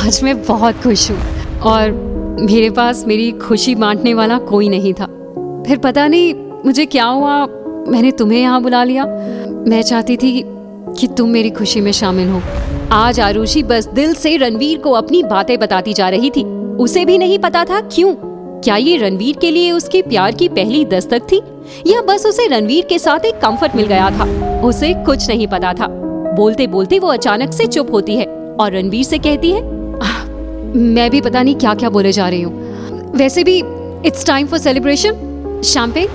आज मैं बहुत खुश हूँ और मेरे पास मेरी खुशी बांटने वाला कोई नहीं था। फिर पता नहीं मुझे क्या हुआ, मैंने तुम्हें यहाँ बुला लिया। मैं चाहती थी कि तुम मेरी खुशी में शामिल हो। आज आरुषि बस दिल से रणवीर को अपनी बातें बताती जा रही थी। उसे भी नहीं पता था क्यों। क्या ये रणवीर के लिए उसके प्यार की पहली दस्तक थी या बस उसे रणवीर के साथ एक कंफर्ट मिल गया था। उसे कुछ नहीं पता था। बोलते बोलते वो अचानक से चुप होती है और रणवीर से कहती है, मैं भी पता नहीं क्या क्या बोले जा रही हूँ। वैसे भी it's time for celebration. Champagne.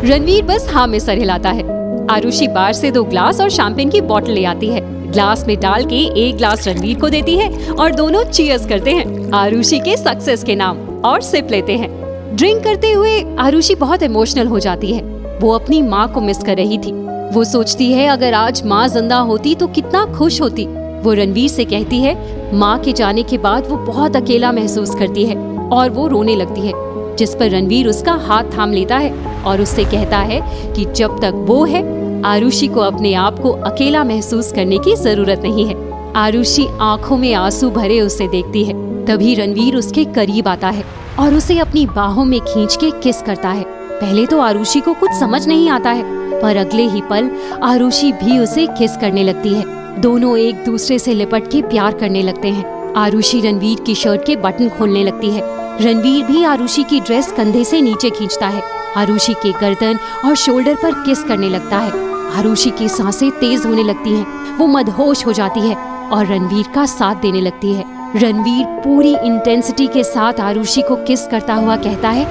Ranveer बस हाँ में सर हिलाता है। आरुषि बाहर से 2 ग्लास और शैंपेन की बोतल ले आती है। ग्लास में डाल के 1 ग्लास रणवीर को देती है और दोनों चीयर्स करते हैं आरुषि के सक्सेस के नाम और सिप लेते हैं। ड्रिंक करते हुए आरुषि बहुत इमोशनल हो जाती है। वो अपनी माँ को मिस कर रही थी। वो सोचती है अगर आज माँ जिंदा होती तो कितना खुश होती। वो रणवीर से कहती है माँ के जाने के बाद वो बहुत अकेला महसूस करती है और वो रोने लगती है, जिस पर रणवीर उसका हाथ थाम लेता है और उससे कहता है कि जब तक वो है आरुषि को अपने आप को अकेला महसूस करने की जरूरत नहीं है। आरुषि आंखों में आंसू भरे उसे देखती है। तभी रणवीर उसके करीब आता है और उसे अपनी बाहों में खींच के किस करता है। पहले तो आरुषि को कुछ समझ नहीं आता है, पर अगले ही पल आरुषि भी उसे किस करने लगती है। दोनों एक दूसरे से लिपट के प्यार करने लगते हैं। आरुषि रणवीर की शर्ट के बटन खोलने लगती है। रणवीर भी आरुषि की ड्रेस कंधे से नीचे खींचता है। आरुषि के गर्दन और शोल्डर पर किस करने लगता है। आरुषि की सांसें तेज होने लगती हैं। वो मदहोश हो जाती है और रणवीर का साथ देने लगती है। रणवीर पूरी इंटेंसिटी के साथ आरुषि को किस करता हुआ कहता है,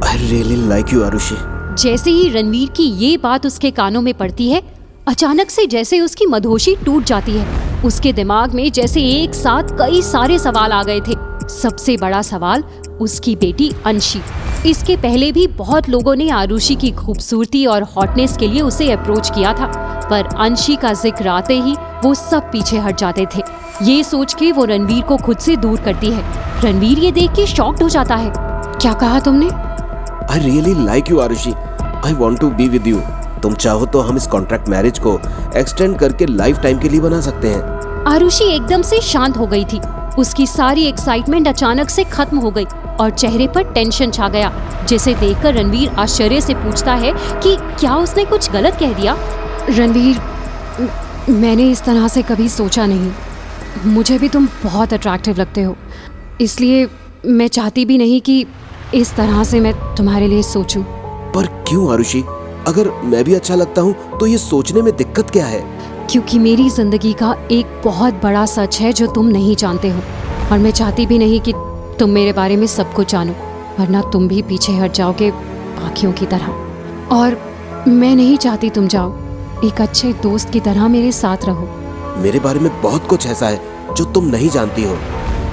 I really like you, Arushi. जैसे ही रणवीर की ये बात उसके कानों में पड़ती है, अचानक से जैसे उसकी मदहोशी टूट जाती है। उसके दिमाग में जैसे एक साथ कई सारे सवाल आ गए थे। सबसे बड़ा सवाल उसकी बेटी अंशी। इसके पहले भी बहुत लोगों ने आरुषि की खूबसूरती और हॉटनेस के लिए उसे अप्रोच किया था, पर अंशी का जिक्र आते ही वो सब पीछे हट जाते थे। ये सोच के वो रणवीर को खुद से दूर करती है। रणवीर ये देख के शॉक्ड हो जाता है। क्या कहा तुमने? I really like you, Arushi. I want to be with you। तुम चाहो तो हम इस कॉन्ट्रैक्ट मैरिज को एक्सटेंड करके लाइफ टाइम के लिए बना सकते हैं। आरुषि एकदम से शांत हो गई थी। उसकी सारी एक्साइटमेंट अचानक से खत्म हो गई और चेहरे पर टेंशन छा गया, जिसे देखकर रणवीर आश्चर्य से पूछता है कि क्या उसने कुछ गलत कह दिया। रणवीर, मैंने इस तरह से कभी सोचा नहीं। मुझे भी तुम बहुत अट्रैक्टिव लगते हो, इसलिए मैं चाहती भी नहीं कि इस तरह से मैं तुम्हारे लिए सोचूं। पर क्यों आरुषि? अगर मैं भी अच्छा लगता हूँ तो ये सोचने में दिक्कत क्या है? क्योंकि मेरी जिंदगी का एक बहुत बड़ा सच है जो तुम नहीं जानते हो, और मैं चाहती भी नहीं कि तुम मेरे बारे में सब कुछ जानो, वरना तुम भी पीछे हट जाओगे बाकियों की तरह। और मैं नहीं चाहती तुम जाओ। एक अच्छे दोस्त की तरह मेरे साथ रहो। मेरे बारे में बहुत कुछ ऐसा है जो तुम नहीं जानती हो।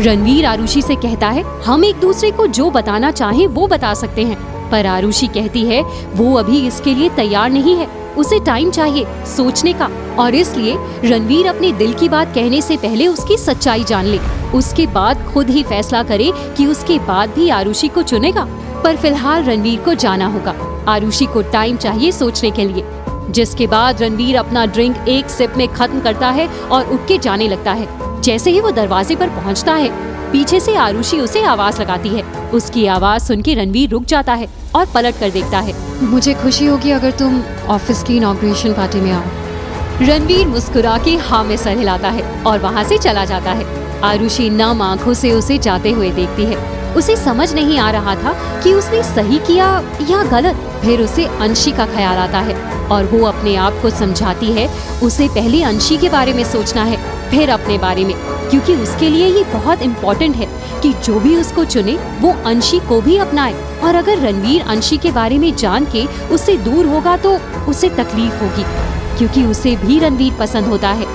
रणवीर आरुषि से कहता है हम एक दूसरे को जो बताना चाहें वो बता सकते हैं, पर आरुषि कहती है वो अभी इसके लिए तैयार नहीं है। उसे टाइम चाहिए सोचने का, और इसलिए रणवीर अपने दिल की बात कहने से पहले उसकी सच्चाई जान ले। उसके बाद खुद ही फैसला करे कि उसके बाद भी आरुषि को चुनेगा। पर फिलहाल रणवीर को जाना होगा। आरुषि को टाइम चाहिए सोचने के लिए। जिसके बाद रणवीर अपना ड्रिंक एक सिप में खत्म करता है और उठ के जाने लगता है। जैसे ही वो दरवाजे पर पहुंचता है, पीछे से आरुषि उसे आवाज लगाती है। उसकी आवाज सुन के रणवीर रुक जाता है और पलट कर देखता है। मुझे खुशी होगी अगर तुम ऑफिस की इनॉग्रेशन पार्टी में आओ। रणवीर मुस्कुरा के हाँ में सर हिलाता है और वहाँ से चला जाता है। आरुषि नम आंखों से उसे जाते हुए देखती है। उसे समझ नहीं आ रहा था कि उसने सही किया या गलत। फिर उसे अंशी का ख्याल आता है और वो अपने आप को समझाती है उसे पहले अंशी के बारे में सोचना है, फिर अपने बारे में, क्योंकि उसके लिए ये बहुत इम्पोर्टेंट है कि जो भी उसको चुने वो अंशी को भी अपनाए। और अगर रणवीर अंशी के बारे में जान के उससे दूर होगा तो उसे तकलीफ होगी, क्योंकि उसे भी रणवीर पसंद होता है।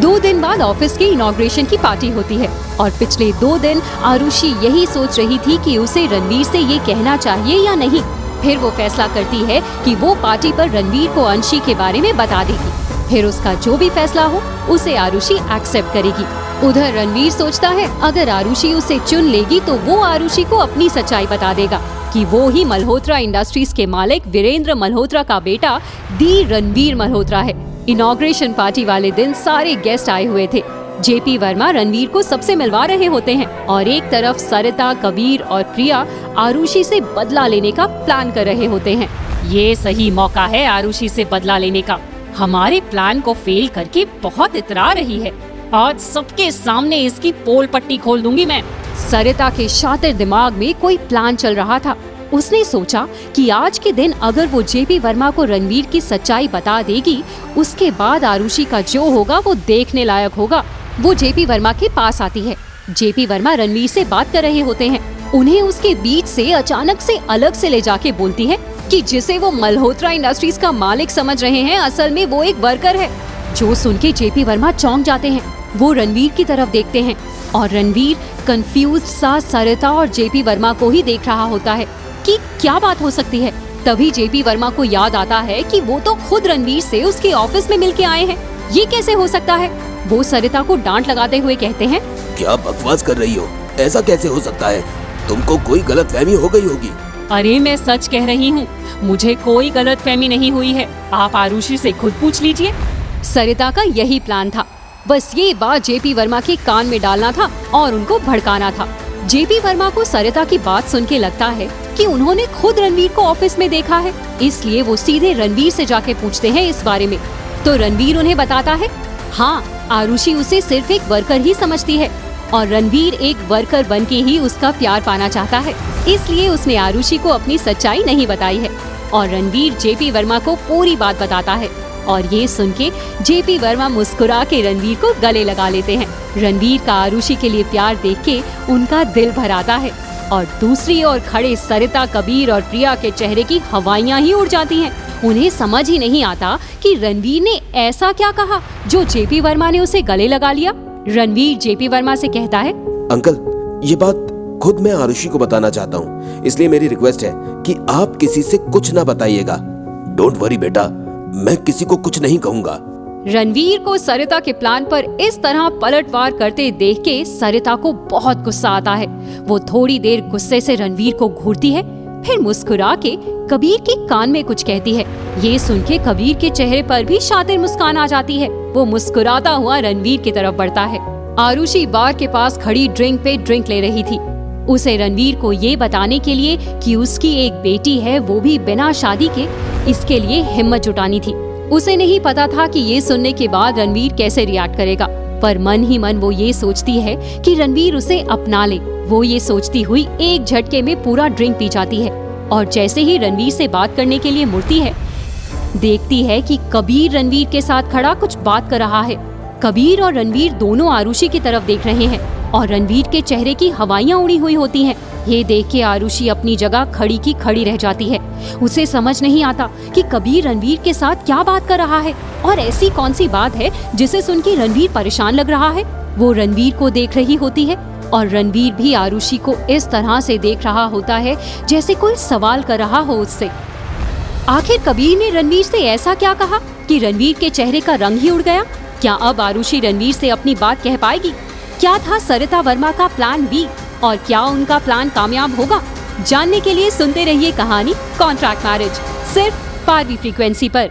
2 दिन बाद ऑफिस की इनॉग्रेशन की पार्टी होती है और पिछले 2 दिन आरुषि यही सोच रही थी कि उसे रणवीर से ये कहना चाहिए या नहीं। फिर वो फैसला करती है कि वो पार्टी पर रणवीर को अंशी के बारे में बता देगी। फिर उसका जो भी फैसला हो उसे आरुषि एक्सेप्ट करेगी। उधर रणवीर सोचता है अगर आरुषि उसे चुन लेगी तो वो आरुषि को अपनी सच्चाई बता देगा कि वो ही मल्होत्रा इंडस्ट्रीज के मालिक वीरेंद्र मल्होत्रा का बेटा दी रणवीर मल्होत्रा है। इनॉग्रेशन पार्टी वाले दिन सारे गेस्ट आए हुए थे। जेपी वर्मा रणवीर को सबसे मिलवा रहे होते हैं और एक तरफ सरिता, कबीर और प्रिया आरुषि से बदला लेने का प्लान कर रहे होते हैं। ये सही मौका है आरुषि से बदला लेने का। हमारे प्लान को फेल करके बहुत इतरा रही है। आज सबके सामने इसकी पोल पट्टी खोल दूंगी मैं। सरिता के शातिर दिमाग में कोई प्लान चल रहा था। उसने सोचा कि आज के दिन अगर वो जेपी वर्मा को रणवीर की सच्चाई बता देगी, उसके बाद आरुषि का जो होगा वो देखने लायक होगा। वो जेपी वर्मा के पास आती है। जेपी वर्मा रणवीर से बात कर रहे होते हैं। उन्हें उसके बीच से अचानक से अलग से ले जाके बोलती है कि जिसे वो मल्होत्रा इंडस्ट्रीज का मालिक समझ रहे हैं, असल में वो एक वर्कर है। जो सुन के जेपी वर्मा चौंक जाते हैं। वो रणवीर की तरफ देखते हैं और रणवीर कंफ्यूज्ड सा सरिता और जेपी वर्मा को ही देख रहा होता है कि क्या बात हो सकती है। तभी जेपी वर्मा को याद आता है कि वो तो खुद रणवीर से उसके ऑफिस में मिलके आए हैं। ये कैसे हो सकता है? वो सरिता को डांट लगाते हुए कहते हैं, क्या बकवास कर रही हो? ऐसा कैसे हो सकता है? तुमको कोई गलतफहमी हो गई होगी। अरे मैं सच कह रही हूँ, मुझे कोई गलतफहमी नहीं हुई है। आप आरुषि से खुद पूछ लीजिए। सरिता का यही प्लान था। बस ये बात जेपी वर्मा के कान में डालना था और उनको भड़काना था। जेपी वर्मा को सरिता की बात सुन के लगता है कि उन्होंने खुद रणवीर को ऑफिस में देखा है, इसलिए वो सीधे रणवीर से जाके पूछते हैं इस बारे में। तो रणवीर उन्हें बताता है, हाँ, आरुषि उसे सिर्फ एक वर्कर ही समझती है और रणवीर एक वर्कर बनके ही उसका प्यार पाना चाहता है, इसलिए उसने आरुषि को अपनी सच्चाई नहीं बताई है। और रणवीर जेपी वर्मा को पूरी बात बताता है और ये सुन के जेपी वर्मा मुस्कुरा के रणवीर को गले लगा लेते हैं। रणवीर का आरुषि के लिए प्यार देख के उनका दिल भर आता है और दूसरी ओर खड़े सरिता, कबीर और प्रिया के चेहरे की हवाइयां ही उड़ जाती हैं। उन्हें समझ ही नहीं आता कि रणवीर ने ऐसा क्या कहा जो जेपी वर्मा ने उसे गले लगा लिया। रणवीर जेपी वर्मा से कहता है, अंकल, ये बात खुद मैं आरुषि को बताना चाहता हूँ, इसलिए मेरी रिक्वेस्ट है कि आप किसी से कुछ ना बताइएगा। डोंट वरी बेटा, मैं किसी को कुछ नहीं कहूँगा। रणवीर को सरिता के प्लान पर इस तरह पलटवार करते देख के सरिता को बहुत गुस्सा आता है। वो थोड़ी देर गुस्से से रणवीर को घूरती है, फिर मुस्कुरा के कबीर के कान में कुछ कहती है। ये सुन के कबीर के चेहरे पर भी शातिर मुस्कान आ जाती है। वो मुस्कुराता हुआ रणवीर की तरफ बढ़ता है। आरुषि बार के पास खड़ी ड्रिंक पे ड्रिंक ले रही थी। उसे रणवीर को ये बताने के लिए कि उसकी एक बेटी है, वो भी बिना शादी के, इसके लिए हिम्मत जुटानी थी। उसे नहीं पता था कि ये सुनने के बाद रणवीर कैसे रिएक्ट करेगा, पर मन ही मन वो ये सोचती है कि रणवीर उसे अपना ले। वो ये सोचती हुई एक झटके में पूरा ड्रिंक पी जाती है और जैसे ही रणवीर से बात करने के लिए मुड़ती है, देखती है कि कबीर रणवीर के साथ खड़ा कुछ बात कर रहा है। कबीर और रणवीर दोनों आरुषि की तरफ देख रहे हैं और रणवीर के चेहरे की हवाइयां उड़ी हुई होती हैं। ये देख के आरुषि अपनी जगह खड़ी की खड़ी रह जाती है। उसे समझ नहीं आता कि कबीर रणवीर के साथ क्या बात कर रहा है और ऐसी कौन सी बात है जिसे सुन के रणवीर परेशान लग रहा है। वो रणवीर को देख रही होती है और रणवीर भी आरुषि को इस तरह से देख रहा होता है जैसे कोई सवाल कर रहा हो उससे। आखिर कबीर ने रणवीर से ऐसा क्या कहा कि रणवीर के चेहरे का रंग ही उड़ गया? क्या अब आरुषि रणवीर से अपनी बात कह पाएगी? क्या था सरिता वर्मा का प्लान बी और क्या उनका प्लान कामयाब होगा? जानने के लिए सुनते रहिए कहानी कॉन्ट्रैक्ट मैरिज, सिर्फ पारवी फ्रीक्वेंसी पर।